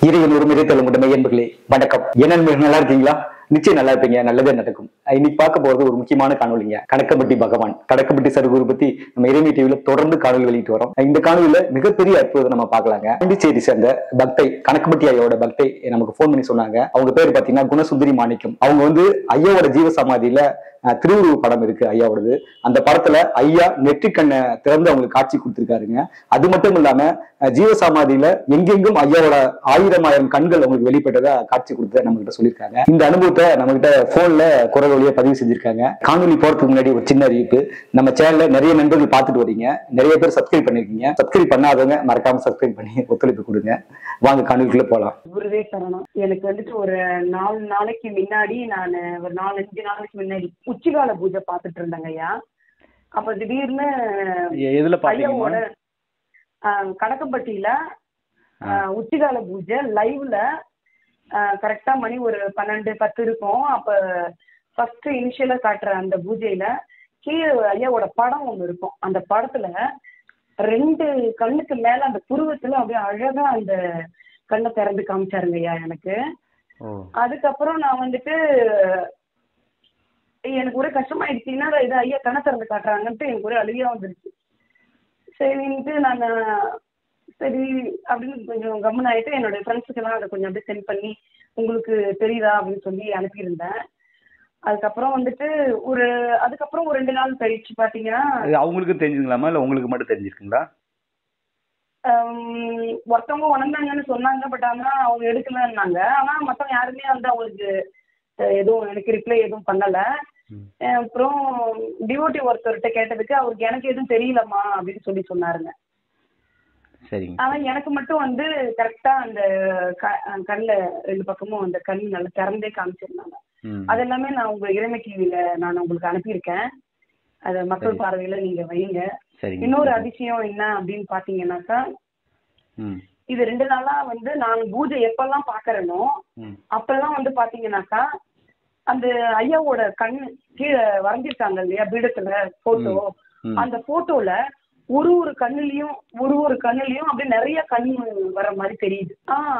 இறைவன் ஒரு மிகத்தலும் உடமை என்பர்களே வணக்கம். என்ன நல்லா இருக்கீங்களா? நிச்சயம் நல்லா இருப்பீங்க, நல்லதே நடக்கும். இன்னைக்கு பார்க்க போறது ஒரு முக்கியமான காணொலிங்க. கணக்கம்பட்டி பகவான், கணக்கம்பட்டி சர்க்குரு பத்தி நம்ம இறைமை டிவில தொடர்ந்து காணொலி வெளியிட்டு வரோம். இந்த காணொலியில மிகப்பெரிய அற்புதத்தை நம்ம பார்க்கலாங்க. பாண்டிச்சேரி சேர்ந்த பக்தை, கணக்கம்பட்டி ஐயாவோட பக்தை நமக்கு போன் பண்ணி சொன்னாங்க. அவங்க பேர் பாத்தீங்கன்னா குணசுந்தரி மாணிக்கம். அவங்க ஐயாவோட ஜீவ சமாதியில திருவுருவ படம் இருக்கு ஐயாவோடது. அந்த படத்துல ஐயா நெற்றிக்கண்ணை திறந்து அவங்களுக்கு காட்சி கொடுத்திருக்காருங்க. அது மட்டும் இல்லாம ஜீவசமாதியில எங்கெங்கும் ஐயாவோட ஆயிரம் கண்கள் அவங்களுக்கு வெளிப்பட்டதா காட்சி கொடுத்த நம்ம கிட்ட சொல்லியிருக்காங்க. இந்த அனுபவத்தை நம்ம கிட்ட போன்ல குரல் வழியா பதிவு செஞ்சிருக்காங்க. காணொலி போறதுக்கு முன்னாடி ஒரு சின்ன அறிவிப்பு. நம்ம சேனல்ல நிறைய நண்பர்கள் பார்த்துட்டு வரீங்க, நிறைய பேர் சப்ஸ்கிரைப் பண்ணிருக்கீங்க. சப்ஸ்கிரைப் பண்ணாதவங்க மறக்காம சப்ஸ்கிரைப் பண்ணி ஒத்துழைப்பு கொடுங்க. வாங்க காணொலிக்குள்ள போலாம். குருவே சரணம். எனக்கு ஒரு 4 நாளைக்கு முன்னாடி நான் ஒரு 4-5 நாளைக்கு முன்னாடி உச்சிகால பூஜை பார்த்துட்டு இருந்தேங்க ஐயா. அப்ப திடீர்னு ஐயாவோட கணக்கம்பட்டியில உச்சிகால பூஜை லைவ்ல கரெக்டா மணி ஒரு 12-10 இருக்கும். அப்ப ஃபர்ஸ்ட் இனிஷியலா காட்டுற அந்த பூஜையில கீழே ஐயாவோட படம் ஒண்ணு இருக்கும். அந்த படத்துல 2 கண்ணுக்கு மேல அந்த புருவத்துல அப்படியே அழகா அந்த கண்ணை திறந்து காமிச்சாருங்க ஐயா எனக்கு. அதுக்கப்புறம் நான் எனக்கு ஒரே கஷ்டமாயிடுச்சுன்னா இது ஐயா கண்ணை திறந்து காட்டுறாங்கன்ட்டு எனக்கு ஒரே அழுகையா வந்துருச்சு. சரின்ட்டு நான் சரி அப்படின்னு கொஞ்சம் கம்மன் ஆயிட்டு என்னோட ஃப்ரெண்ட்ஸுக்கு எல்லாம் அதை கொஞ்சம் அப்படியே சென்ட் பண்ணி உங்களுக்கு தெரியுதா அப்படின்னு சொல்லி அனுப்பியிருந்தேன். அதுக்கப்புறம் அதுக்கப்புறம் ஒரு 2 நாள் கழிச்சு பாத்தீங்கன்னா அவங்களுக்கு தெரிஞ்சுங்களாமா இல்ல உங்களுக்கு மட்டும் தெரிஞ்சிருக்குங்களா? ஒருத்தவங்க உணர்ந்தாங்கன்னு சொன்னாங்க. பட் ஆனா அவங்க எடுக்கலன்னாங்க. ஆனா மத்தவங்க யாருமே அவங்களுக்கு எதுவும் எனக்கு ரிப்ளை எதுவும் பண்ணல. அப்புறம் டிவோட்டி ஒருத்தர்கிட்ட கேட்டதுக்கு அவருக்கு எனக்கு எதுவும் தெரியலம்மா அப்படின்னு சொல்லி சொன்னாருங்க. ஆனா எனக்கு மட்டும் கரெக்டா அந்த கண்ணுல 2 பக்கமும் அந்த கண் நல்லா திறந்தே காமிச்சிருந்தாங்க. அது எல்லாமே நான் உங்க இறைமை டிவில நான் உங்களுக்கு அனுப்பியிருக்கேன். அத மக்கள் பார்வையில நீங்க வைங்க. இன்னொரு அதிசயம் என்ன அப்படின்னு பாத்தீங்கன்னாக்கா, இது 2 நாளா நான் பூஜை எப்பெல்லாம் பாக்குறேனோ அப்பெல்லாம் பாத்தீங்கன்னாக்கா அந்த ஐயாவோட கண் கீழே வரைஞ்சிருக்காங்க இல்லையா பீடத்துல போட்டோ, அந்த போட்டோல ஒரு கண்ணுலயும் அப்படியே நிறைய கண்ணு வர மாதிரி தெரியுது.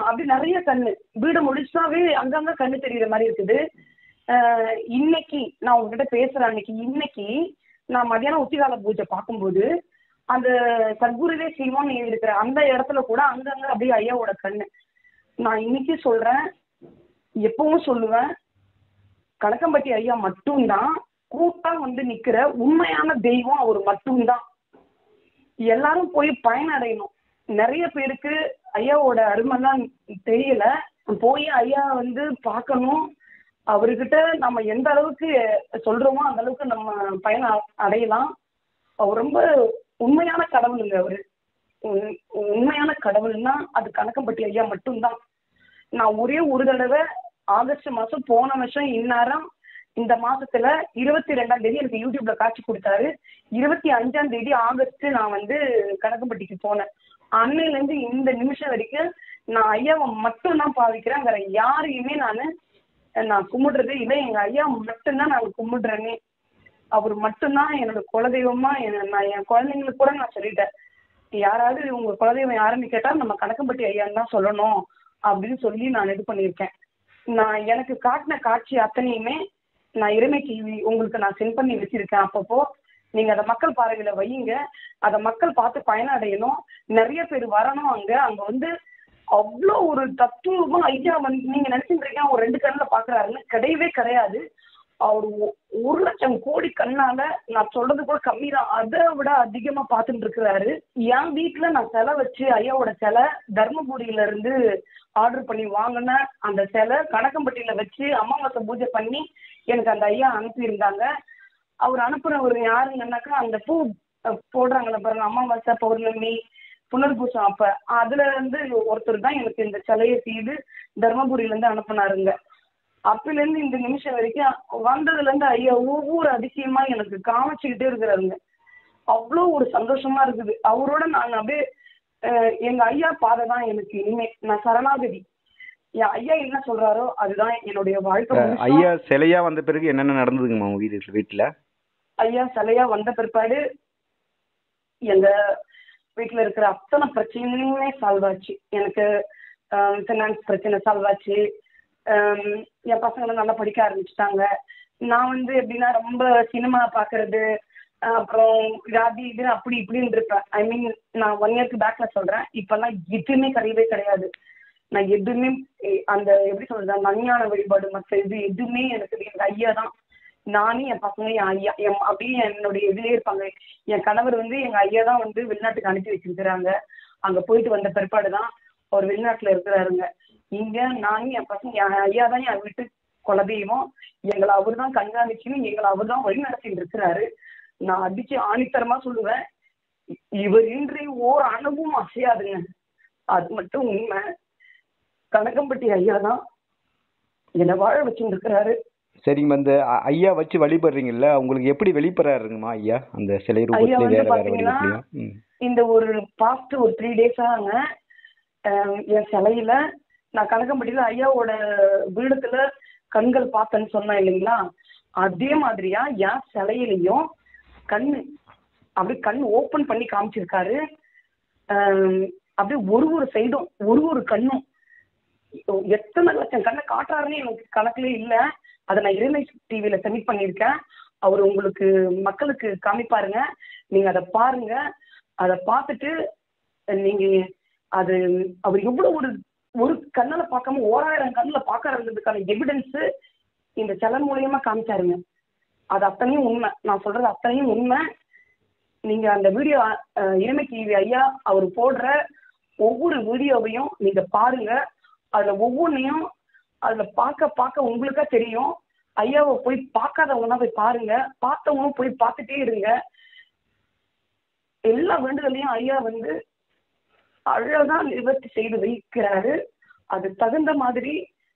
அப்படி நிறைய கண்ணு பீடம் முடிச்சாவே அங்கங்க கண்ணு தெரியுற மாதிரி இருக்குது. இன்னைக்கு நான் உங்ககிட்ட பேசுற இன்னைக்கு நான் மத்தியானம் உச்சிகால பூஜை பார்க்கும்போது அந்த சத்குருவே சிவன் இருக்கிற அந்த இடத்துல கூட அங்கங்க அப்படியே ஐயாவோட கண்ணு. நான் இன்னைக்கு சொல்றேன், எப்பவும் சொல்லுவேன், கணக்கம்பட்டி ஐயா மட்டும்தான் கூட்டா நிக்கிற உண்மையான தெய்வம். அவர் மட்டும்தான். எல்லாரும் போய் பயனடையணும். நிறைய பேருக்கு ஐயாவோட அருமைலாம் தெரியல. போய் ஐயா பார்க்கணும். அவர்கிட்ட நம்ம எந்த அளவுக்கு சொல்றோமோ அந்த அளவுக்கு நம்ம பயன் அடையலாம். அவர் ரொம்ப உண்மையான கடவுளுங்க. அவரு உண்மையான கடவுள்னா அது கணக்கம்பட்டி ஐயா மட்டும்தான். நான் ஒரே ஒரு தடவை ஆகஸ்ட் மாசம் போன வருஷம் இந்நேரம் இந்த மாசத்துல 22ஆம் தேதி எனக்கு யூடியூப்ல காட்சி கொடுத்தாரு. 25ஆம் தேதி ஆகஸ்ட் நான் கணக்கம்பட்டிக்கு போனேன். அன்னையில இருந்து இந்த நிமிஷம் வரைக்கும் நான் ஐயாவை மட்டும் தான் பாவிக்கிறேன். வேற யாரையுமே நான் கும்பிடுறது இல்லை. எங்க ஐயா மட்டும்தான் நான் கும்பிடுறேனே. அவர் மட்டும்தான் என்னோட குலதெய்வமா. நான் என் குழந்தைங்களுக்கு கூட நான் சொல்லிட்டேன், யாராவது உங்க குலதெய்வம் யாருன்னு கேட்டா நம்ம கணக்கம்பட்டி ஐயான்னு தான் சொல்லணும் அப்படின்னு சொல்லி நான் இது பண்ணியிருக்கேன். நான் எனக்கு காட்டின காட்சி அத்தனையுமே நான் இறைமை டிவி உங்களுக்கு நான் சென்ட் பண்ணி வச்சிருக்கேன். அப்பப்போ நீங்க அதை மக்கள் பார்வையில வையுங்க. அதை மக்கள் பார்த்து பயனடையணும். நிறைய பேர் வரணும். அங்க அவ்வளோ ஒரு தத்துவமா ஐயா நீங்க நினைச்சுருக்கீங்க ஒரு 2 கண்ணுல பாக்குறாருன்னு. கிடையவே கிடையாது. அவர் 1,00,000 கோடி கண்ணால, நான் சொல்றது கூட கம்மிதான், அதை விட அதிகமா பார்த்துட்டு இருக்கிறாரு. என் வீட்டுல நான் சிலை வச்சு ஐயாவோட சிலை தர்மபுரியில இருந்து ஆர்டர் பண்ணி வாங்கின அந்த சிலை கணக்கம்பட்டியில வச்சு அமாவாசை பூஜை பண்ணி எனக்கு அந்த ஐயா அனுப்பியிருந்தாங்க. அவர் அனுப்புறவர் யாருங்கன்னாக்கா அந்த பூ போடுறாங்கள பாருங்க, அமாவாசை பௌர்ணமி புனர்பூசம், அப்ப அதுல ஒருத்தர் தான் எனக்கு இந்த சிலையை செய்து தர்மபுரியில இருந்து அனுப்புனாருங்க. அப்பல இருந்து இந்த நிமிஷம் வரைக்கும் வந்ததுல இருந்து ஐயா ஒவ்வொரு அதிசயமா எனக்கு காமிச்சுக்கிட்டே இருக்கிறாருங்க. அவ்வளோ ஒரு சந்தோஷமா இருக்குது. அவரோட நான் அப்படியே எங்க ஐயா பாதை தான் எனக்கு இனிமே. நான் சரணாகதி. என் ஐயா என்ன சொல்றாரோ அதுதான் என்னுடைய வாழ்க்கை. ஐயா சிலையா வந்த பிறகு என்னென்ன நடந்ததுங்கம்மா வீட்டுல? ஐயா சிலையா வந்த பிற்பாடு எங்க வீட்டுல இருக்கிற அத்தனை பிரச்சனையுமே சால்வ் ஆச்சு. எனக்கு ஃபினான்ஸ் பிரச்சனை சால்வ் ஆச்சு. என் பசங்களும் நல்லா படிக்க ஆரம்பிச்சுட்டாங்க. நான் வந்து எப்படின்னா ரொம்ப சினிமா பார்க்கறது, அப்புறம் ஜாதி இது அப்படி இப்படின்னு இருப்பேன். ஐ மீன் நான் 1 இயர்க்கு பேக்ல சொல்றேன். இப்பெல்லாம் எதுவுமே கிடையவே கிடையாது. நான் எதுவுமே அந்த எப்படி சொல்றது, அந்த அஞ்ஞான வழிபாடு மற்ற இது எதுவுமே எனக்கு எங்க ஐயா தான். நானும் என் பசங்க என் ஐயா அப்படியே என்னுடைய இதுலயே இருப்பாங்க. என் கணவர் வந்து எங்க ஐயா தான் வந்து வெளிநாட்டுக்கு அனுப்பி வச்சிருக்கிறாங்க. அங்க போயிட்டு வந்த பிற்பாடுதான் அவர் வெளிநாட்டுல இருக்கிறாருங்க. இங்க நானும் என் பசங்க என் ஐயா தான் என் வீட்டு குலதெய்வம். எங்களை அவர் தான் கண்காணிச்சுன்னு எங்களை அவர் தான் வழி நடத்திட்டு இருக்கிறாரு. நான் அடிச்சு ஆணித்தரமா சொல்லுவேன், இவர் இன்றி ஓர் அணுவும் அசையாதுங்க. அது மட்டும் உண்மை. கனகம்பட்டி ஐயா தான் என்னை வாழ வச்சுட்டு இருக்கிறாரு. சரிங்க, அந்த ஐயா வச்சு வழிபடுறீங்கல்ல, உங்களுக்கு எப்படி வெளிப்படுறாருங்கம்மா ஐயா அந்த சிலை ரூபத்துல? வேற வேற வடிவத்துலயும் இந்த ஒரு பாஸ்ட் ஒரு 3 டேஸாங்க என் சிலையில நான் கனகம்பட்டியில ஐயாவோட வீடுத்துல கண்கள் பார்த்தேன்னு சொன்னேன் இல்லைங்களா, அதே மாதிரியா என் சிலையிலையும் கண்ணு அப்படி கண் ஓப்பன் பண்ணி காமிச்சிருக்காரு. அப்படியே ஒரு சைடும் ஒரு கண்ணும் எத்தனை லட்சம் கண்ணை காட்டுறாருன்னு எனக்கு கணக்குலயே இல்லை. அதை நான் இறைமை டிவியில சப்மிட் பண்ணியிருக்கேன். அவர் உங்களுக்கு மக்களுக்கு காமிப்பாருங்க. நீங்க அதை பாருங்க. அதை பார்த்துட்டு நீங்க அது அவர் எவ்வளவு ஒரு கண்ணில பார்க்காம 1000 கண்ணுல பார்க்கறதுக்கான எவிடன்ஸ் இந்த சிலை மூலியமா காமிச்சாருங்க. அது அத்தனையும் உண்மை. நான் சொல்றது அத்தனையும் உண்மை. நீங்க அந்த வீடியோ இறைமை டிவி ஐயா அவர் போடுற ஒவ்வொரு வீடியோவையும் நீங்க பாருங்க. அதுல ஒவ்வொன்றையும் அதுல பார்க்க உங்களுக்கா தெரியும். ஐயாவை போய் பார்க்காதவங்கன்னா போய் பாருங்க, பார்த்தவங்களும் போய் பார்த்துட்டே இருங்க. எல்லா வேண்டுதலையும் ஐயா வந்து அழகா நிவர்த்தி செய்து வைக்கிறாரு. அது தகுந்த மாதிரி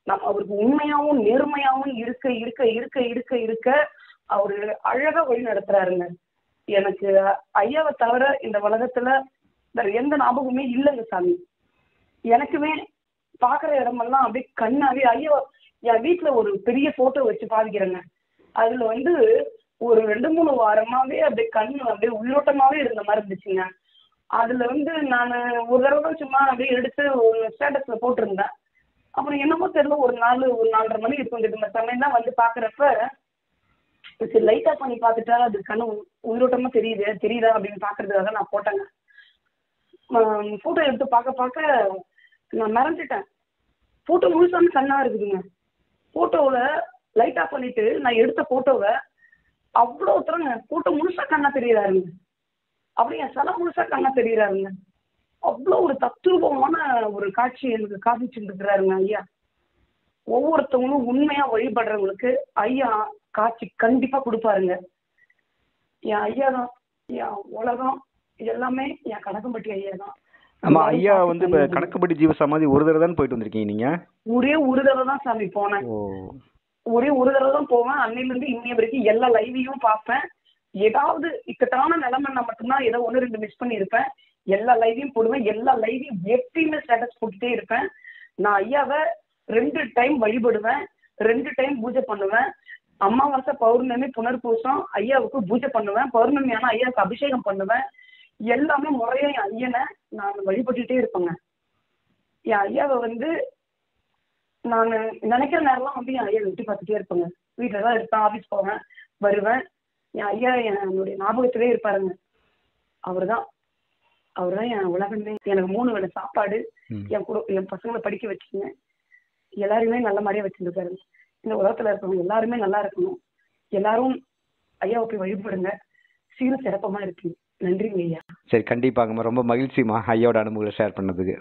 நம்ம அவருக்கு உண்மையாவும் நேர்மையாவும் இருக்க இருக்க இருக்க இருக்க இருக்க அவரு அழகா வழி நடத்துறாருங்க. எனக்கு ஐயாவை தவிர இந்த உலகத்துல வேற எந்த ஞாபகமே இல்லைங்க சாமி. எனக்குமே பாக்குற இடமெல்லாம் அப்படியே கண்ணாவே ஐயா. என் வீட்டுல ஒரு பெரிய போட்டோ வச்சு பாதிக்கிறேங்க. அதுல வந்து ஒரு 2-3 வாரமாவே அப்படியே கண்ணு அப்படியே உள்ளோட்டமாவே இருந்த மாதிரி இருந்துச்சுங்க. அதுல வந்து நான் ஒரு தடவை சும்மா அப்படியே எடுத்து ஒரு ஸ்டேட்டஸ்ல போட்டிருந்தேன். அப்புறம் என்னமோ தெரியல, ஒரு 4-4:30 மணி இருக்கும் இந்த சமயம் தான் வந்து பாக்குறப்ப லைட்டா பண்ணி பார்த்துட்டா அது கண்ணு உயிரோட்டமா தெரியுதா அப்படின்னு பாக்குறதுக்காக நான் போட்டேங்க. போட்டோ எடுத்து பார்க்க நான் மறந்துட்டேன். போட்டோ முழுசாம கண்ணா இருக்குதுங்க. போட்டோல லைட் ஆஃப் பண்ணிட்டு நான் எடுத்த போட்டோவை அவ்வளோ தூரங்க போட்டோ முழுசா கண்ணா தெரியறாருங்க. அப்படி என் சிலை முழுசா கண்ணா தெரியறாருங்க. அவ்வளோ ஒரு தத்துரூபமான ஒரு காட்சி எனக்கு காமிச்சுட்டு இருக்கிறாருங்க ஐயா. ஒவ்வொருத்தவங்களும் உண்மையா வழிபடுறவங்களுக்கு ஐயா காட்சி கண்டிப்பா கொடுப்பாருங்க. என் ஐயா தான் என் உலகம். எல்லாமே என் கனகம்பட்டி ஐயா தான். ஆமா, ஐயா வந்து இப்ப கணக்குப்பட்டி ஜீவ சமாதி ஒரு தடவை தான் போயிட்டு வந்திருக்கீங்க நீங்க? ஒரே ஒரு தடவை தான் சாமி போனேன். ஒரே ஒரு தடவை தான் போவேன். அன்னையில இருந்து இன்னைய வரைக்கும் எல்லா லைவையும் பார்ப்பேன். ஏதாவது இக்கட்டான நிலைமைன்னா மட்டும்தான் ஏதோ 1-2 மிஸ் பண்ணியிருப்பேன். எல்லா லைவையும் போடுவேன். எல்லா லைவையும் எப்பயுமே ஸ்டேட்டஸ் போட்டுட்டே இருப்பேன். நான் ஐயாவை 2 டைம் வழிபடுவேன், 2 டைம் பூஜை பண்ணுவேன். அமாவாசை, பௌர்ணமி, புனர்பூசம் ஐயாவுக்கு பூஜை பண்ணுவேன். பௌர்ணமி ஆனா ஐயாவுக்கு அபிஷேகம் பண்ணுவேன். எல்லாமே முறையா என் ஐயனை நான் வழிபட்டுட்டே இருப்பேங்க. என் ஐயாவை வந்து நான் நினைக்கிற நேரம்லாம் வந்து என் ஐயா வெட்டி பார்த்துட்டே இருப்பேங்க. வீட்டில் தான் இருப்பேன், ஆஃபீஸ் போவேன், வருவேன். என் ஐயா என்னுடைய ஞாபகத்திலே இருப்பாருங்க. அவர் தான் என் உலகமே. எனக்கு 3 வேளை சாப்பாடு, என் பசங்களை படிக்க வச்சுங்க, எல்லாருமே நல்ல மாதிரியா வச்சுருக்காரு. இந்த உலகத்துல இருக்கவங்க எல்லாருமே நல்லா இருக்கணும். எல்லாரும் ஐயாவை போய் வழிபடுங்க. சீரும் சிறப்பமா இருக்கு. நன்றிங்க ஐயா. சரி, கண்டிப்பாங்கம்மா. ரொம்ப மகிழ்ச்சிமா ஐயாவோட அனுபவங்களை ஷேர் பண்ணதுக்கு.